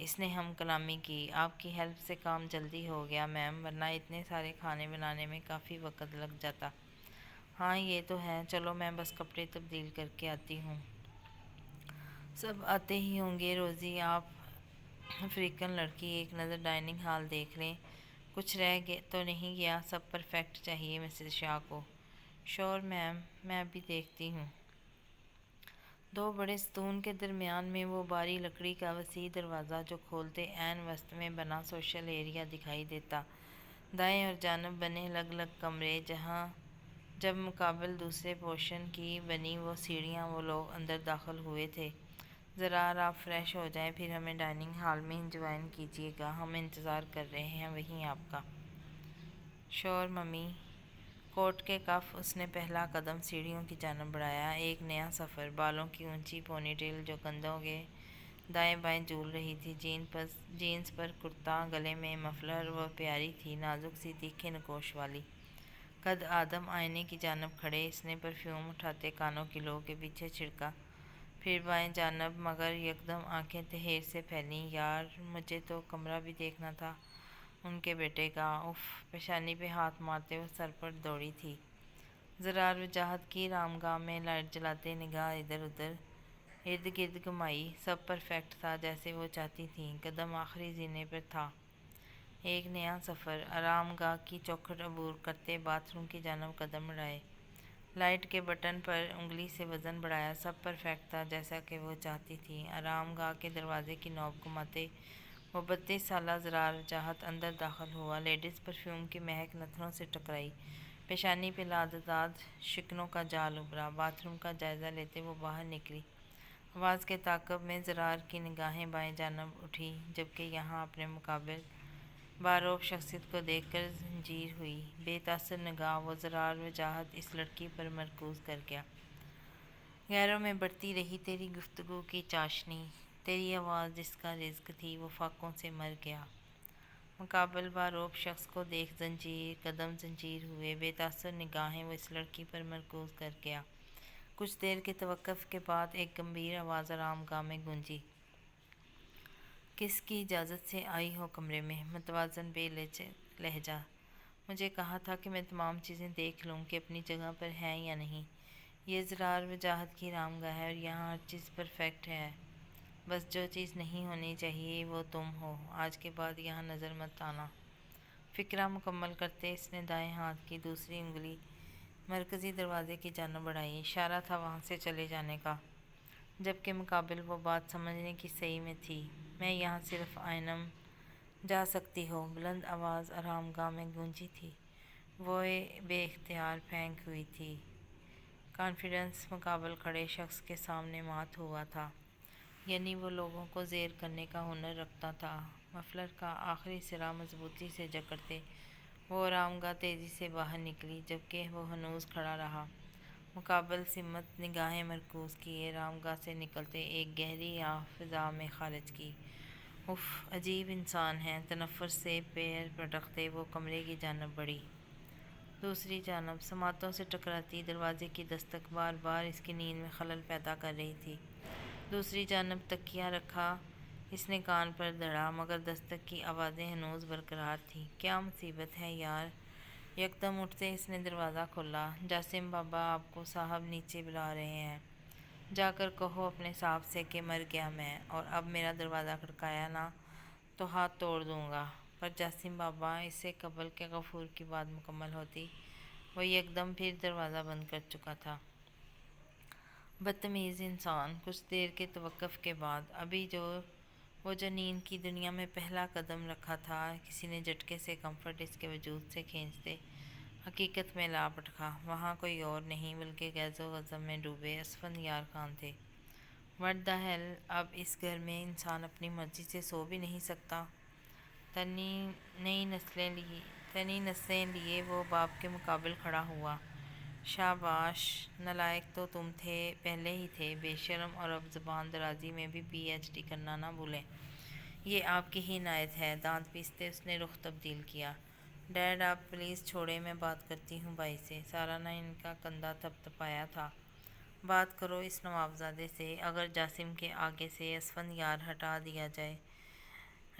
اس نے ہم کلامی کی۔ آپ کی ہیلپ سے کام جلدی ہو گیا میم، ورنہ اتنے سارے کھانے بنانے میں کافی وقت لگ جاتا۔ ہاں یہ تو ہے، چلو میں بس کپڑے تبدیل کر کے آتی ہوں۔ سب آتے ہی ہوں گے روزی، آپ افریقن لڑکی ایک نظر ڈائننگ ہال دیکھ لیں، کچھ رہ تو نہیں گیا؟ سب پرفیکٹ چاہیے مسز شاہ کو۔ شور میم، میں بھی دیکھتی ہوں۔ دو بڑے ستون کے درمیان میں وہ بھاری لکڑی کا وسیع دروازہ جو کھولتے عین وسط میں بنا سوشل ایریا دکھائی دیتا۔ دائیں اور جانب بنے الگ الگ کمرے، جہاں جب مقابل دوسرے پورشن کی بنی وہ سیڑھیاں وہ لوگ اندر داخل ہوئے تھے۔ ذرا آپ فریش ہو جائیں، پھر ہمیں ڈائننگ ہال میں جوائن کیجیے گا، ہم انتظار کر رہے ہیں وہیں آپ کا۔ شور ممی۔ کوٹ کے کف اس نے پہلا قدم سیڑھیوں کی جانب بڑھایا۔ ایک نیا سفر۔ بالوں کی اونچی پونی ٹیل جو کندھوں کے دائیں بائیں جھول رہی تھی، جینس پر کرتا، گلے میں مفلر، وہ پیاری تھی، نازک سی تیکھے نکوش والی۔ قد آدم آئینے کی جانب کھڑے، اس نے پرفیوم اٹھاتے کانوں کی لو کے پیچھے چھڑکا، پھر بائیں جانب، مگر یکدم آنکھیں تحیر سے پھیلیں۔ یار، مجھے تو کمرہ بھی دیکھنا تھا ان کے بیٹے کا۔ اف، پیشانی پہ ہاتھ مارتے وہ سر پر دوڑی تھی۔ زرار وجاہت کی آرامگاہ میں لائٹ جلاتے نگاہ ادھر ادھر ارد گرد گھمائی۔ سب پرفیکٹ تھا جیسے وہ چاہتی تھیں۔ قدم آخری زینے پر تھا۔ ایک نیا سفر۔ آرام گاہ کی چوکھٹ عبور کرتے باتھ روم کی جانب قدم بڑھائے۔ لائٹ کے بٹن پر انگلی سے وزن بڑھایا۔ سب پرفیکٹ تھا جیسا کہ وہ چاہتی تھی۔ آرام گاہ کے دروازے کی نوب گھماتے وہ 32 سالہ زرار وجاہت اندر داخل ہوا۔ لیڈیز پرفیوم کی مہک نتنوں سے ٹکرائی، پیشانی پہ لادداد شکنوں کا جال ابھرا۔ باتھ روم کا جائزہ لیتے وہ باہر نکلی۔ آواز کے تعاقب میں زرار کی نگاہیں بائیں جانب اٹھی، جبکہ یہاں اپنے مقابل باروب شخصیت کو دیکھ کر زنجیر ہوئی۔ بے تاثر نگاہ وہ زرار وجاہت اس لڑکی پر مرکوز کر گیا۔ غیروں میں بڑھتی رہی تیری گفتگو کی چاشنی، تیری آواز جس کا رزق تھی وہ فاقوں سے مر گیا۔ مقابل باروب شخص کو دیکھ زنجیر قدم زنجیر ہوئے، بے تاثر نگاہیں وہ اس لڑکی پر مرکوز کر گیا۔ کچھ دیر کے توقف کے بعد ایک گمبھیر آواز آرام گاہ میں گونجی۔ کس کی اجازت سے آئی ہو کمرے میں؟ متوازن بے لہجہ۔ مجھے کہا تھا کہ میں تمام چیزیں دیکھ لوں کہ اپنی جگہ پر ہیں یا نہیں۔ یہ زرار وجاہت کی آرام گاہ ہے اور یہاں ہر چیز پرفیکٹ ہے، بس جو چیز نہیں ہونی چاہیے وہ تم ہو۔ آج کے بعد یہاں نظر مت آنا۔ فکرہ مکمل کرتے اس نے دائیں ہاتھ کی دوسری انگلی مرکزی دروازے کی جانب بڑھائی، اشارہ تھا وہاں سے چلے جانے کا، جبکہ مقابل وہ بات سمجھنے کی صحیح میں تھی۔ میں یہاں صرف آئنم جا سکتی ہو، بلند آواز آرام گاہ میں گونجی تھی۔ وہ بے اختیار پھینک ہوئی تھی۔ کانفیڈنس مقابل کھڑے شخص کے سامنے مات ہوا تھا، یعنی وہ لوگوں کو زیر کرنے کا ہنر رکھتا تھا۔ مفلر کا آخری سرا مضبوطی سے جکڑتے وہ آرام گاہ تیزی سے باہر نکلی، جبکہ وہ ہنوز کھڑا رہا۔ مقابل سمت نگاہیں مرکوز کیے، آرام گاہ سے نکلتے ایک گہری آہ فضا میں خارج کی۔ اف، عجیب انسان ہے۔ تنفر سے پیر پٹکتے وہ کمرے کی جانب بڑھی۔ دوسری جانب سماعتوں سے ٹکراتی دروازے کی دستک بار بار اس کی نیند میں خلل پیدا کر رہی تھی۔ دوسری جانب تکیہ رکھا اس نے کان پر دھڑا، مگر دستک کی آوازیں ہنوز برقرار تھیں۔ کیا مصیبت ہے یار؟ یکدم اٹھتے اس نے دروازہ کھولا۔ جاسم بابا، آپ کو صاحب نیچے بلا رہے ہیں، جا کر کہو اپنے صاحب سے کہ مر گیا میں، اور اب میرا دروازہ کھٹکایا نا تو ہاتھ توڑ دوں گا۔ پر جاسم بابا، اس سے قبل کہ غفور کی بات مکمل ہوتی، وہ یکدم پھر دروازہ بند کر چکا تھا۔ بدتمیز انسان۔ کچھ دیر کے توقف کے بعد ابھی وہ جو نیند کی دنیا میں پہلا قدم رکھا تھا، کسی نے جھٹکے سے کمفرٹ اس کے وجود سے کھینچتے حقیقت میں لا پٹکا۔ وہاں کوئی اور نہیں بلکہ غیظ و غضب میں ڈوبے اسفند یار خان تھے۔ What the hell! اب اس گھر میں انسان اپنی مرضی سے سو بھی نہیں سکتا؟ تنی نسلیں لیے وہ باپ کے مقابل کھڑا ہوا۔ شاباش! نالائق تو تم تھے، پہلے ہی تھے، بے شرم، اور اب زبان درازی میں بھی پی ایچ ڈی کرنا نہ بھولیں۔ یہ آپ کی ہی عنایت ہے۔ دانت پیستے اس نے رخ تبدیل کیا۔ ڈیڈ، آپ پلیز چھوڑیں، میں بات کرتی ہوں بھائی سے۔ سارا نے ان کا کندھا تھپ تھپایا تھا۔ بات کرو اس نواب زادے سے۔ اگر جاسم کے آگے سے اسفند یار ہٹا دیا جائے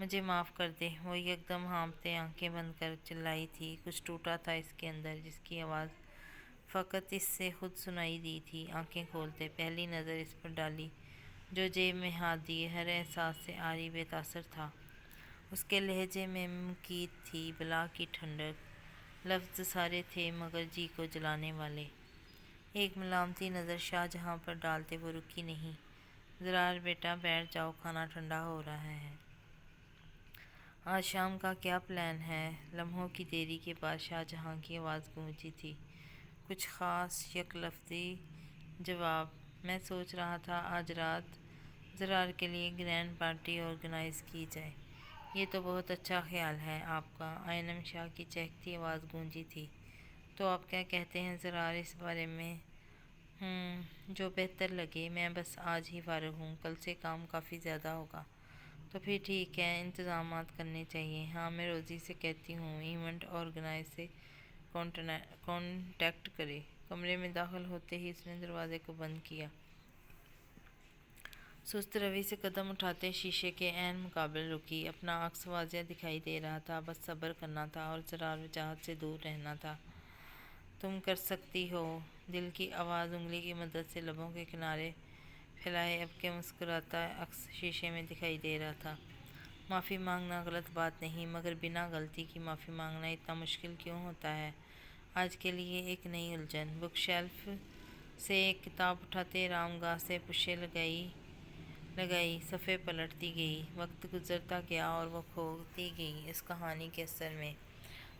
مجھے معاف کر دے۔ وہ یکدم ہانپتے آنکھیں بند کر چلائی تھی۔ کچھ ٹوٹا تھا اس کے اندر، جس کی آواز فقط اس سے خود سنائی دی تھی۔ آنکھیں کھولتے پہلی نظر اس پر ڈالی جو جیب میں ہاتھ دیے ہر احساس سے عاری بے تاثر تھا۔ اس کے لہجے میں مکید تھی بلا کی ٹھنڈک۔ لفظ سارے تھے مگر جی کو جلانے والے۔ ایک ملامتی نظر شاہ جہاں پر ڈالتے وہ رکی نہیں۔ زرار بیٹا بیٹھ جاؤ، کھانا ٹھنڈا ہو رہا ہے۔ آج شام کا کیا پلان ہے؟ لمحوں کی دیری کے بعد شاہ جہاں کی آواز گونجی تھی۔ کچھ خاص؟ یک لفظی جواب۔ میں سوچ رہا تھا آج رات زرار کے لیے گرینڈ پارٹی آرگنائز کی جائے۔ یہ تو بہت اچھا خیال ہے آپ کا، آئنم شاہ کی چہکتی آواز گونجی تھی۔ تو آپ کیا کہتے ہیں زرار اس بارے میں؟ جو بہتر لگے، میں بس آج ہی فارغ ہوں، کل سے کام کافی زیادہ ہوگا۔ تو پھر ٹھیک ہے، انتظامات کرنے چاہیے۔ ہاں میں روزی سے کہتی ہوں ایونٹ آرگنائز سے کانٹیکٹ کرے۔ کمرے میں داخل ہوتے ہی اس نے دروازے کو بند کیا۔ سست روی سے قدم اٹھاتے شیشے کے عین مقابل رکی۔ اپنا عکس واضح دکھائی دے رہا تھا، بس صبر کرنا تھا اور زرار وجاہت سے دور رہنا تھا۔ تم کر سکتی ہو، دل کی آواز انگلی کی مدد سے لبوں کے کنارے پھیلائے اب کہ مسکراتا عکس شیشے میں دکھائی دے رہا تھا۔ معافی مانگنا غلط بات نہیں، مگر بنا غلطی کی معافی مانگنا اتنا مشکل کیوں ہوتا ہے؟ آج کے لیے ایک نئی الجھن۔ بک شیلف سے ایک کتاب اٹھاتے رام گاہ سے پشے لگائی صفحے پلٹتی گئی۔ وقت گزرتا گیا اور وہ کھوتی گئی اس کہانی کے اثر میں۔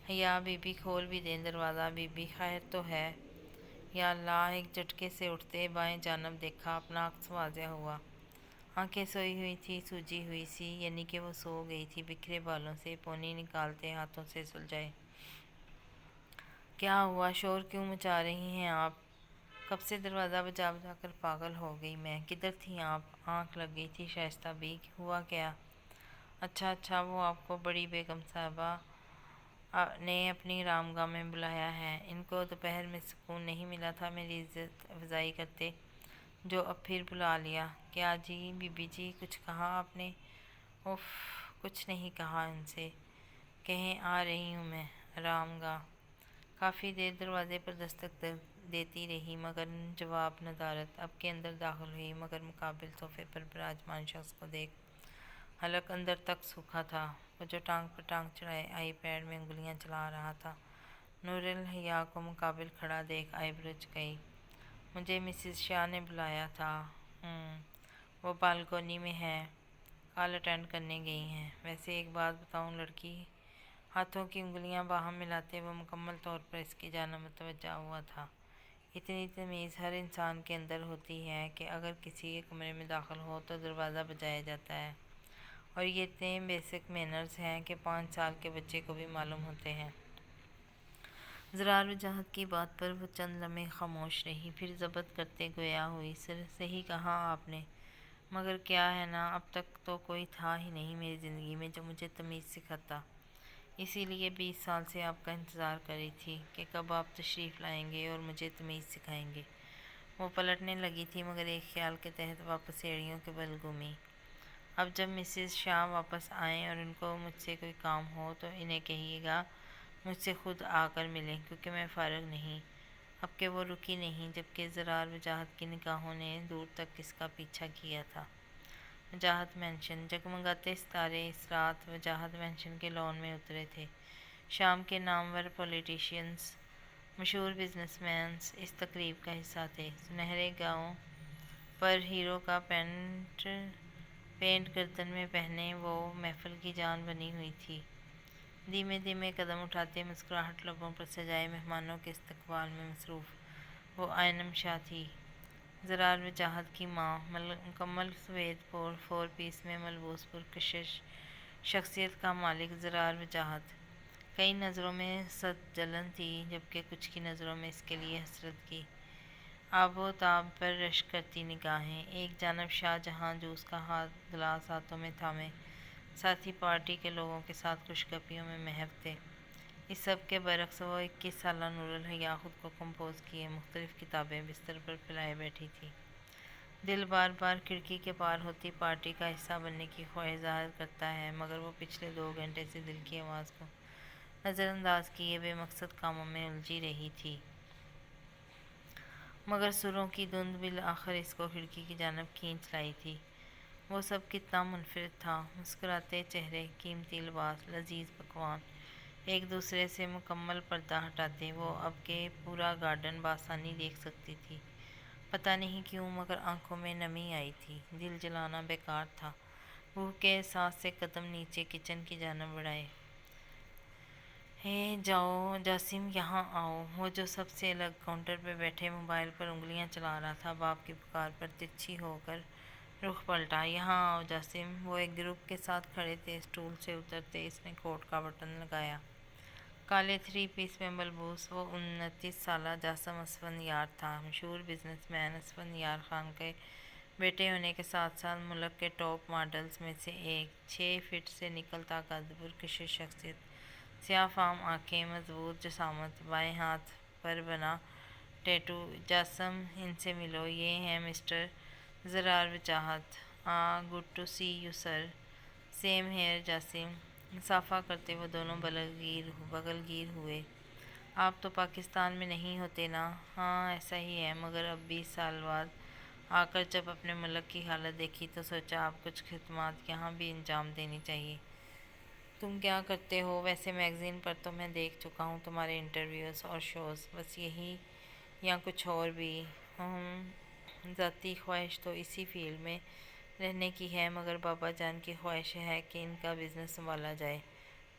حیا بی بی کھول بھی دیں دروازہ، بی بی خیر تو ہے؟ یا اللہ! ایک جھٹکے سے اٹھتے بائیں جانب دیکھا، اپنا عکس واضح ہوا۔ آنکھیں سوئی ہوئی تھی، سوجی ہوئی سی، یعنی کہ وہ سو گئی تھی۔ بکھرے بالوں سے پونی نکالتے ہاتھوں سے سلجھائے۔ کیا ہوا؟ شور کیوں مچا رہی ہیں آپ؟ کب سے دروازہ بجا بجا کر پاگل ہو گئی میں۔ کدھر تھیں آپ؟ آنکھ لگ گئی تھی شائستہ بیگ۔ ہوا کیا؟ اچھا وہ آپ کو بڑی بیگم صاحبہ نے اپنی رام گاہ میں بلایا ہے۔ ان کو دوپہر میں سکون نہیں ملا تھا میری عزت افزائی کرتے، جو اب پھر بلا لیا۔ کیا جی بی بی جی، کچھ کہا آپ نے؟ اف، کچھ نہیں کہا ان سے۔ کہیں آ رہی ہوں میں۔ رام گاہ کافی دیر دروازے پر دستک دیتی رہی مگر جواب ندارد۔ اب کے اندر داخل ہوئی مگر مقابل صوفے پر براجمان شخص کو دیکھ حلق اندر تک سوکھا تھا۔ وہ جو ٹانگ پر ٹانگ چڑھائے آئی پیڈ میں انگلیاں چلا رہا تھا۔ نور الحیا کو مقابل کھڑا دیکھ آئی بڑھ گئی۔ مجھے مسز شاہ نے بلایا تھا۔ وہ بالکونی میں ہے، کال اٹینڈ کرنے گئی ہیں۔ ویسے ایک بات بتاؤں لڑکی؟ ہاتھوں کی انگلیاں باہم ملاتے وہ مکمل طور پر اس کی جانب متوجہ ہوا تھا۔ اتنی تمیز ہر انسان کے اندر ہوتی ہے کہ اگر کسی کے کمرے میں داخل ہو تو دروازہ بجایا جاتا ہے، اور یہ اتنے بیسک مینرز ہیں کہ 5 سال کے بچے کو بھی معلوم ہوتے ہیں۔ زرار وجاہت کی بات پر وہ چند لمحے خاموش رہی، پھر ضبط کرتے گویا ہوئی۔ صحیح کہا آپ نے، مگر کیا ہے نا، اب تک تو کوئی تھا ہی نہیں میری زندگی میں جو مجھے تمیز سکھاتا۔ اسی لیے 20 سال سے آپ کا انتظار کر رہی تھی کہ کب آپ تشریف لائیں گے اور مجھے تمیز سکھائیں گے۔ وہ پلٹنے لگی تھی مگر ایک خیال کے تحت واپس ایڑیوں کے بل گھومی۔ اب جب مسز شاہ واپس آئیں اور ان کو مجھ سے کوئی کام ہو تو انہیں کہیے گا مجھ سے خود آ کر ملیں، کیونکہ میں فارغ نہیں۔ اب کہ وہ رکی نہیں، جبکہ زرار وجاہت کی نگاہوں نے دور تک اس کا پیچھا کیا تھا۔ وجاہت مینشن۔ جگمگاتے ستارے اس رات وجاہت مینشن کے لان میں اترے تھے۔ شام کے نامور پولیٹیشینز، مشہور بزنس مینز اس تقریب کا حصہ تھے۔ سنہرے گاؤں پر ہیرو کا پینٹ گردن میں پہنے وہ محفل کی جان بنی ہوئی تھی۔ دھیمے دھیمے قدم اٹھاتے مسکراہٹ لبوں پر سجائے مہمانوں کے استقبال میں مصروف وہ آئنم شاہ تھی، زرار وجاہت کی ماں۔ مکمل سفید 4 پیس میں ملبوس پرکشش شخصیت کا مالک زرار وجاہت۔ کئی نظروں میں صد جلن تھی، جبکہ کچھ کی نظروں میں اس کے لیے حسرت کی آب و تاب پر رشک کرتی نگاہیں۔ ایک جانب شاہ جہاں جوس کا گلاس ہاتھوں میں تھامے ساتھی پارٹی کے لوگوں کے ساتھ خوش گپیوں میں محو تھے۔ اس سب کے برعکس وہ 21 سالہ نور الحیا خود کو کمپوز کیے مختلف کتابیں بستر پر پھیلائے بیٹھی تھی۔ دل بار بار کھڑکی کے پار ہوتی پارٹی کا حصہ بننے کی خواہش ظاہر کرتا ہے، مگر وہ پچھلے 2 گھنٹے سے دل کی آواز کو نظر انداز کیے بے مقصد کاموں میں الجھی رہی تھی۔ مگر سروں کی دھند بالآخر اس کو کھڑکی کی جانب کھینچ لائی تھی۔ وہ سب کتنا منفرد تھا، مسکراتے چہرے، قیمتی لباس، لذیذ پکوان، ایک دوسرے سے مکمل پردہ ہٹاتے وہ اب کے پورا گارڈن بآسانی دیکھ سکتی تھی۔ پتہ نہیں کیوں مگر آنکھوں میں نمی آئی تھی، دل جلانا بیکار تھا۔ بھوک کے احساس سے قدم نیچے کچن کی جانب بڑھائے۔ ہے جاؤ جاسم، یہاں آؤ۔ وہ جو سب سے الگ کاؤنٹر پہ بیٹھے موبائل پر انگلیاں چلا رہا تھا، باپ کی پکار پر ترچھی ہو کر رخ پلٹا۔ یہاں آؤ جاسم۔ وہ ایک گروپ کے ساتھ کھڑے تھے۔ اسٹول سے اترتے اس نے کوٹ کا بٹن لگایا۔ کالے 3 پیس میں ملبوس وہ 29 سالہ جاسم اسفندیار تھا، مشہور بزنس مین اسفندیار خان کے بیٹے ہونے کے ساتھ ساتھ ملک کے ٹاپ ماڈلز میں سے ایک۔ 6 فٹ سے نکلتا قد، پرکشش شخصیت، سیاہ فام آنکھیں، مضبوط جسامت، بائیں ہاتھ پر بنا ٹیٹو۔ جاسم، ان سے ملو، یہ ہیں mister Zarar Wajahat. Good to see you sir. Same here Jasim. مصافحہ کرتے وہ دونوں بغل گیر ہوئے۔ آپ تو پاکستان میں نہیں ہوتے نا؟ ہاں ایسا ہی ہے، مگر اب 20 سال بعد آ کر جب اپنے ملک کی حالت دیکھی تو سوچا اب کچھ خدمات یہاں بھی انجام دینی چاہیے۔ تم کیا کرتے ہو؟ ویسے میگزین پر تو میں دیکھ چکا ہوں تمہارے انٹرویوز اور شوز، بس یہی یا کچھ اور بھی؟ ذاتی خواہش تو اسی فیلڈ میں رہنے کی ہے، مگر بابا جان کی خواہش ہے کہ ان کا بزنس سنبھالا جائے۔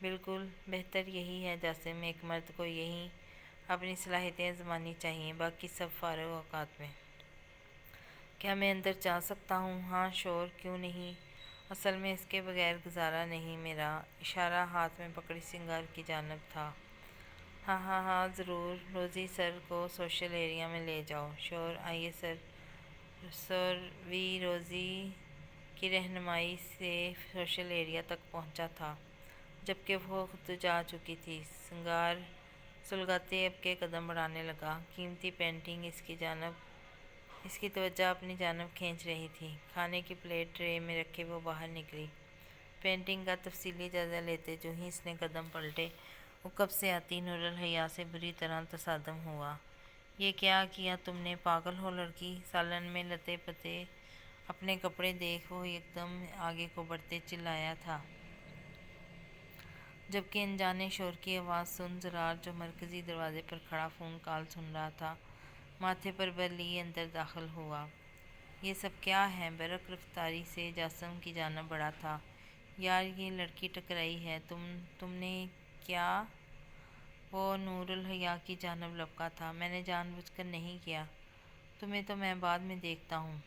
بالکل بہتر یہی ہے جاسم، ایک مرد کو یہی اپنی صلاحیتیں آزمانی چاہیے، باقی سب فارغ اوقات میں۔ کیا میں اندر جا سکتا ہوں؟ ہاں شور، کیوں نہیں؟ اصل میں اس کے بغیر گزارا نہیں میرا۔ اشارہ ہاتھ میں پکڑی سنگار کی جانب تھا۔ ہاں ہاں ہاں ضرور۔ روزی سر کو سوشل ایریا میں لے جاؤ۔ شور، آئیے سر۔ وی روزی کی رہنمائی سے سوشل ایریا تک پہنچا تھا، جبکہ وہ خود جا چکی تھی۔ سنگار سلگاتے اب کے قدم بڑھانے لگا۔ قیمتی پینٹنگ اس کی توجہ اپنی جانب کھینچ رہی تھی۔ کھانے کی پلیٹ ٹرے میں رکھے وہ باہر نکلی، پینٹنگ کا تفصیلی جائزہ لیتے۔ جو ہی اس نے قدم پلٹے، وہ کب سے آتی نور الحیا سے بری طرح تصادم ہوا۔ یہ کیا کیا تم نے؟ پاگل ہو لڑکی؟ سالن میں لتے پتے اپنے کپڑے دیکھ وہ یکدم آگے کو بڑھتے چلایا تھا، جبکہ انجانے شور کی آواز سن زرار، جو مرکزی دروازے پر کھڑا فون کال سن رہا تھا، ماتھے پر بر لیے اندر داخل ہوا۔ یہ سب کیا ہے؟ برق رفتاری سے جاسم کی جانب بڑھا تھا۔ یار یہ لڑکی ٹکرائی ہے، تم نے کیا؟ وہ نور الحیا کی جانب لپکا تھا۔ میں نے جان بوجھ کر نہیں کیا، تمہیں تو میں بعد میں دیکھتا ہوں۔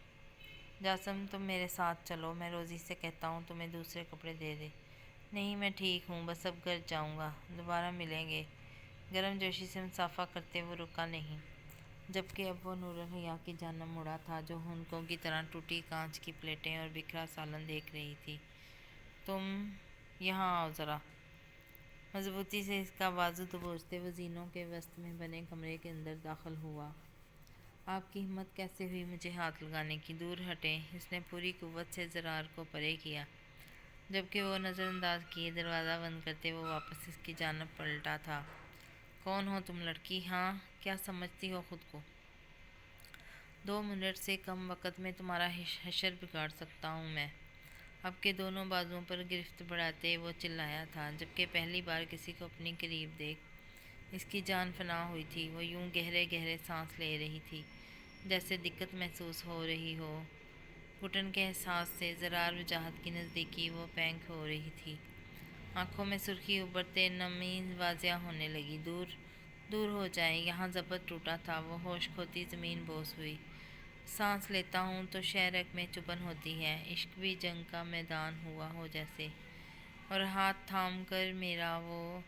جاسم تم میرے ساتھ چلو، میں روزی سے کہتا ہوں تمہیں دوسرے کپڑے دے دے۔ نہیں میں ٹھیک ہوں، بس اب گھر جاؤں گا، دوبارہ ملیں گے۔ گرم جوشی سے مصافحہ کرتے وہ رکا نہیں، جبکہ اب وہ نور الحیا کی جانب مڑا تھا، جو ہونکوں کی طرح ٹوٹی کانچ کی پلیٹیں اور بکھرا سالن دیکھ رہی تھی۔ تم یہاں آؤ ذرا۔ مضبوطی سے اس کا بازو دبوچتے وہ زینوں کے وسط میں بنے کمرے کے اندر داخل ہوا۔ آپ کی ہمت کیسے ہوئی مجھے ہاتھ لگانے کی؟ دور ہٹیں۔ اس نے پوری قوت سے زرار کو پرے کیا، جبکہ وہ نظر انداز کیے دروازہ بند کرتے وہ واپس اس کی جانب پلٹا تھا۔ کون ہو تم لڑکی؟ ہاں کیا سمجھتی ہو خود کو؟ 2 منٹ سے کم وقت میں تمہارا حشر بگاڑ سکتا ہوں میں۔ اب کے دونوں بازوؤں پر گرفت بڑھاتے وہ چلایا تھا، جبکہ پہلی بار کسی کو اپنی قریب دیکھ اس کی جان فنا ہوئی تھی۔ وہ یوں گہرے گہرے سانس لے رہی تھی جیسے دقت محسوس ہو رہی ہو۔ گھٹن کے احساس سے زرار وجاہت کی نزدیکی وہ پینک ہو رہی تھی۔ آنکھوں میں سرخی ابھرتے نمی واضح ہونے لگی۔ دور دور ہو جائیں، یہاں ضبط ٹوٹا تھا۔ وہ ہوش کھوتی زمین بوس ہوئی۔ سانس لیتا ہوں تو شہ رگ میں چبھن ہوتی ہے، عشق بھی جنگ کا میدان ہوا ہو جیسے، اور ہاتھ تھام کر میرا وہ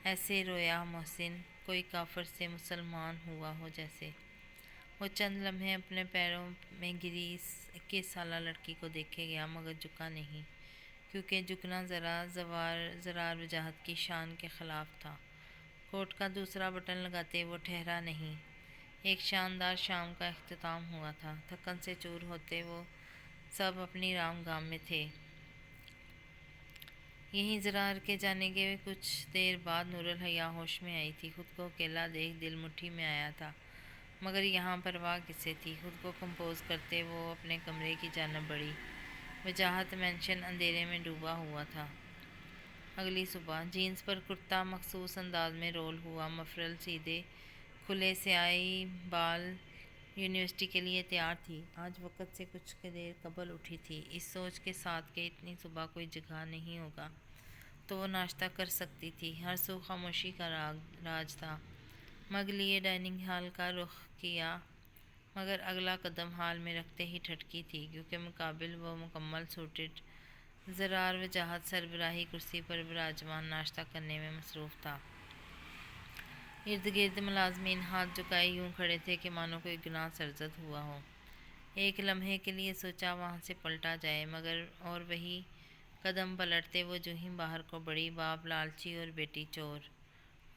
ایسے رویا محسن، کوئی کافر سے مسلمان ہوا ہو جیسے۔ وہ چند لمحے اپنے پیروں میں گری 21 سالہ لڑکی کو دیکھے گیا، مگر جھکا نہیں، کیونکہ جھکنا زرار وجاہت کی شان کے خلاف تھا۔ کوٹ کا دوسرا بٹن لگاتے وہ ٹھہرا نہیں، ایک شاندار شام کا اختتام ہوا تھا۔ تھکن سے چور ہوتے وہ سب اپنی رام گام میں تھے۔ یہیں زرار کے جانے کے کچھ دیر بعد نور الحیا ہوش میں آئی تھی۔ خود کو اکیلا دیکھ دل مٹھی میں آیا تھا، مگر یہاں پرواہ کسے تھی؟ خود کو کمپوز کرتے وہ اپنے کمرے کی جانب بڑھی۔ وجاہت مینشن اندھیرے میں ڈوبا ہوا تھا۔ اگلی صبح جینز پر کرتا مخصوص انداز میں رول ہوا، مفرل سیدھے کھلے سیاہی بال، یونیورسٹی کے لیے تیار تھی۔ آج وقت سے کچھ دیر قبل اٹھی تھی، اس سوچ کے ساتھ کہ اتنی صبح کوئی جگہ نہیں ہوگا تو وہ ناشتہ کر سکتی تھی۔ ہر سو خاموشی کا راج تھا۔ مگ لیے ڈائننگ ہال کا رخ کیا، مگر اگلا قدم ہال میں رکھتے ہی ٹھٹکی تھی، کیونکہ مقابل وہ مکمل سوٹڈ زرار وجاہت سربراہی کرسی پر براجمان ناشتہ کرنے میں مصروف تھا۔ ارد گرد ملازمین ہاتھ جھکائے یوں کھڑے تھے کہ مانو کوئی گناہ سرزد ہوا ہو۔ ایک لمحے کے لیے سوچا وہاں سے پلٹا جائے، مگر اور وہی قدم پلٹتے وہ جو ہی باہر کو بڑھی، باپ لالچی اور بیٹی چور۔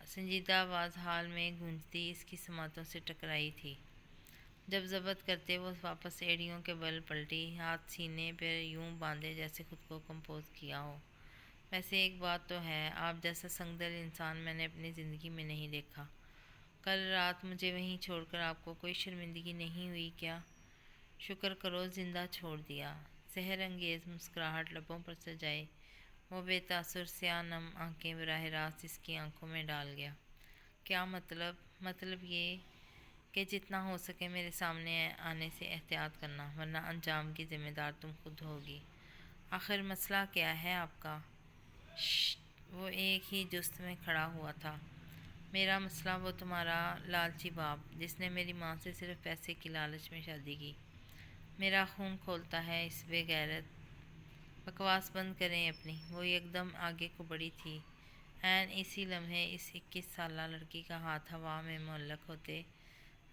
سنجیدہ آواز حال میں گونجتی اس کی سماعتوں سے ٹکرائی تھی۔ جب ضبط کرتے وہ واپس ایڑیوں کے بل پلٹی، ہاتھ سینے پر یوں باندھے جیسے خود کو کمپوز کیا ہو۔ ویسے ایک بات تو ہے، آپ جیسا سنگدل انسان میں نے اپنی زندگی میں نہیں دیکھا۔ کل رات مجھے وہیں چھوڑ کر آپ کو کوئی شرمندگی نہیں ہوئی کیا؟ شکر کرو زندہ چھوڑ دیا۔ سحر انگیز مسکراہٹ لبوں پر سجائے وہ بے تاثر سیاہ نم آنکھیں براہ راست اس کی آنکھوں میں ڈال گیا۔ کیا مطلب؟ مطلب یہ کہ جتنا ہو سکے میرے سامنے آنے سے احتیاط کرنا، ورنہ انجام کی ذمہ دار تم خود ہوگی۔ آخر مسئلہ کیا ہے آپ کا؟ وہ ایک ہی جست میں کھڑا ہوا تھا۔ میرا مسئلہ وہ تمہارا لالچی باپ، جس نے میری ماں سے صرف پیسے کی لالچ میں شادی کی۔ میرا خون کھولتا ہے اس بے غیرت۔ بکواس بند کریں اپنی۔ وہ یکدم آگے کو بڑھی تھی۔ عین اسی لمحے اس 21 سالہ لڑکی کا ہاتھ ہوا میں معلق ہوتے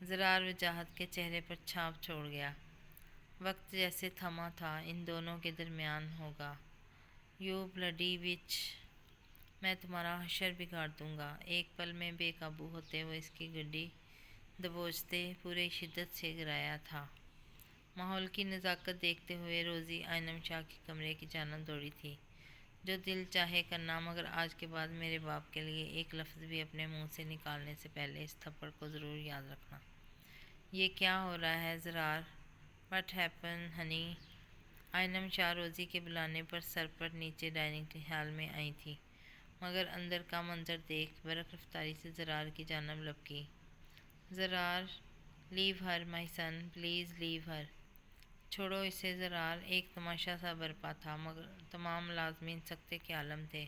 زرار وجاہت کے چہرے پر چھاپ چھوڑ گیا۔ وقت جیسے تھما تھا، ان دونوں کے درمیان ہوگا۔ یو بلڈی وچ، میں تمہارا حشر بگاڑ دوں گا۔ ایک پل میں بے قابو ہوتے وہ اس کی گڈی دبوچتے پورے شدت سے گرایا تھا۔ ماحول کی نزاکت دیکھتے ہوئے روزی آئنم شاہ کے کمرے کی جانب دوڑی تھی۔ جو دل چاہے کرنا، مگر آج کے بعد میرے باپ کے لیے ایک لفظ بھی اپنے منہ سے نکالنے سے پہلے اس تھپڑ کو ضرور یاد رکھنا۔ یہ کیا ہو رہا ہے زرار؟ What happen honey? آئنم شاہ روزی کے بلانے پر سر پر نیچے ڈائننگ ہال میں آئی تھی، مگر اندر کا منظر دیکھ برق رفتاری سے زرار کی جانب لپکی۔ زرار، لیو ہر مائی سن، پلیز لیو ہر۔ چھوڑو اسے زرار۔ ایک تماشا سا برپا تھا، مگر تمام ملازمین سکتے کے عالم تھے،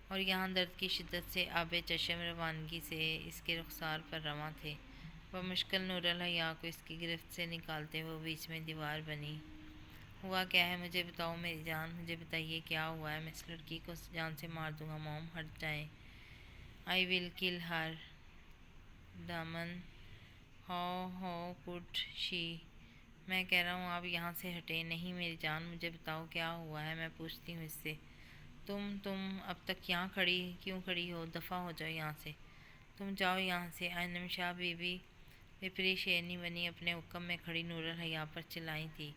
اور یہاں درد کی شدت سے آب چشم روانگی سے اس کے رخسار پر رواں تھے۔ بمشکل نور الحیا کو اس کی گرفت سے نکالتے وہ بیچ میں دیوار بنی۔ ہوا کیا ہے؟ مجھے بتاؤ میری جان، مجھے بتائیے کیا ہوا ہے؟ میں اس لڑکی کو جان سے مار دوں گا موم، ہٹ جائیں۔ آئی ول کل ہر دامن، ہاؤ کوڈ شی؟ میں کہہ رہا ہوں آپ یہاں سے ہٹیں۔ نہیں میری جان، مجھے بتاؤ کیا ہوا ہے، میں پوچھتی ہوں اس سے۔ تم اب تک یہاں کیوں کھڑی ہو؟ دفع ہو جاؤ یہاں سے، تم جاؤ یہاں سے۔ آئنم شاہ بی بی وپری شیرنی بنی اپنے حکم میں کھڑی نور الحیا پر چلائی تھی۔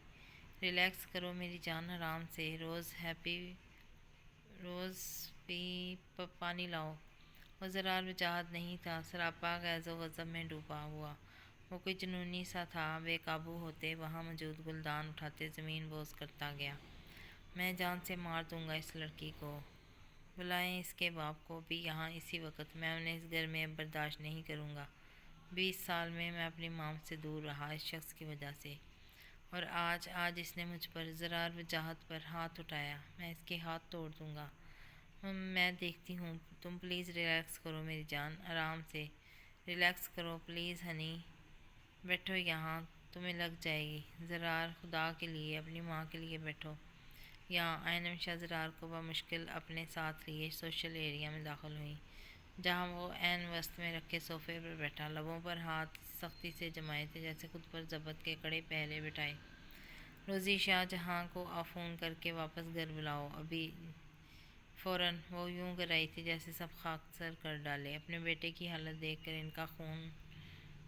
ریلیکس کرو میری جان، آرام سے۔ روز پانی لاؤ۔ وہ زرار وجاہت نہیں تھا، سراپا غیظ و غضب میں ڈوبا ہوا۔ وہ کوئی جنونی سا تھا۔ بے قابو ہوتے وہاں موجود گلدان اٹھاتے زمین بوس کرتا گیا۔ میں جان سے مار دوں گا اس لڑکی کو۔ بلائیں اس کے باپ کو بھی یہاں اسی وقت۔ میں انہیں اس گھر میں اب برداشت نہیں کروں گا۔ 20 سال میں اپنی ماں سے دور رہا اس شخص کی وجہ سے، اور آج اس نے مجھ پر، زرار وجاہت پر ہاتھ اٹھایا۔ میں اس کے ہاتھ توڑ دوں گا۔ میں دیکھتی ہوں۔ تم پلیز ریلیکس کرو میری جان، آرام سے۔ ریلیکس کرو پلیز ہنی۔ بیٹھو یہاں، تمہیں لگ جائے گی۔ زرار، خدا کے لیے، اپنی ماں کے لیے بیٹھو یہاں۔ آئنم شاہ زرار کو بمشکل اپنے ساتھ لیے سوشل ایریا میں داخل ہوئیں، جہاں وہ عین وسط میں رکھے صوفے پر بیٹھا، لبوں پر ہاتھ سختی سے جمائے تھے جیسے خود پر ضبط کے کڑے پہرے بٹھائے۔ روزی شاہ جہاں کو فون کر کے واپس گھر بلاؤ ابھی فوراً۔ وہ یوں کر آئی تھی جیسے سب خاک سر کر ڈالے۔ اپنے بیٹے کی حالت دیکھ کر ان کا خون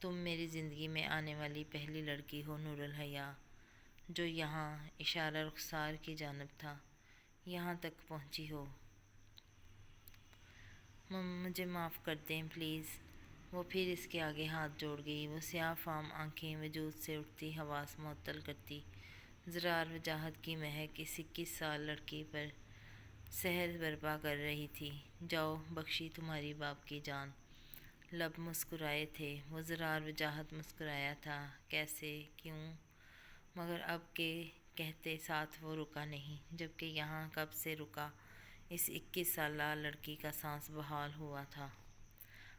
تم میری زندگی میں آنے والی پہلی لڑکی ہو نور الحیا، جو یہاں اشارہ رخسار کی جانب تھا یہاں تک پہنچی ہو۔ مجھے معاف کر دیں پلیز۔ وہ پھر اس کے آگے ہاتھ جوڑ گئی۔ وہ سیاہ فام آنکھیں وجود سے اٹھتی حواس معطل کرتی، زرار وجاہت کی مہک اس 21 سال لڑکی پر سحر برپا کر رہی تھی۔ جاؤ، بخشی تمہاری باپ کی جان۔ لب مسکرائے تھے، وہ زرار وجاہت مسکرایا تھا، کیسے، کیوں؟ مگر اب کے کہتے ساتھ وہ رکا نہیں، جبکہ یہاں کب سے رکا اس 21 سالہ لڑکی کا سانس بحال ہوا تھا۔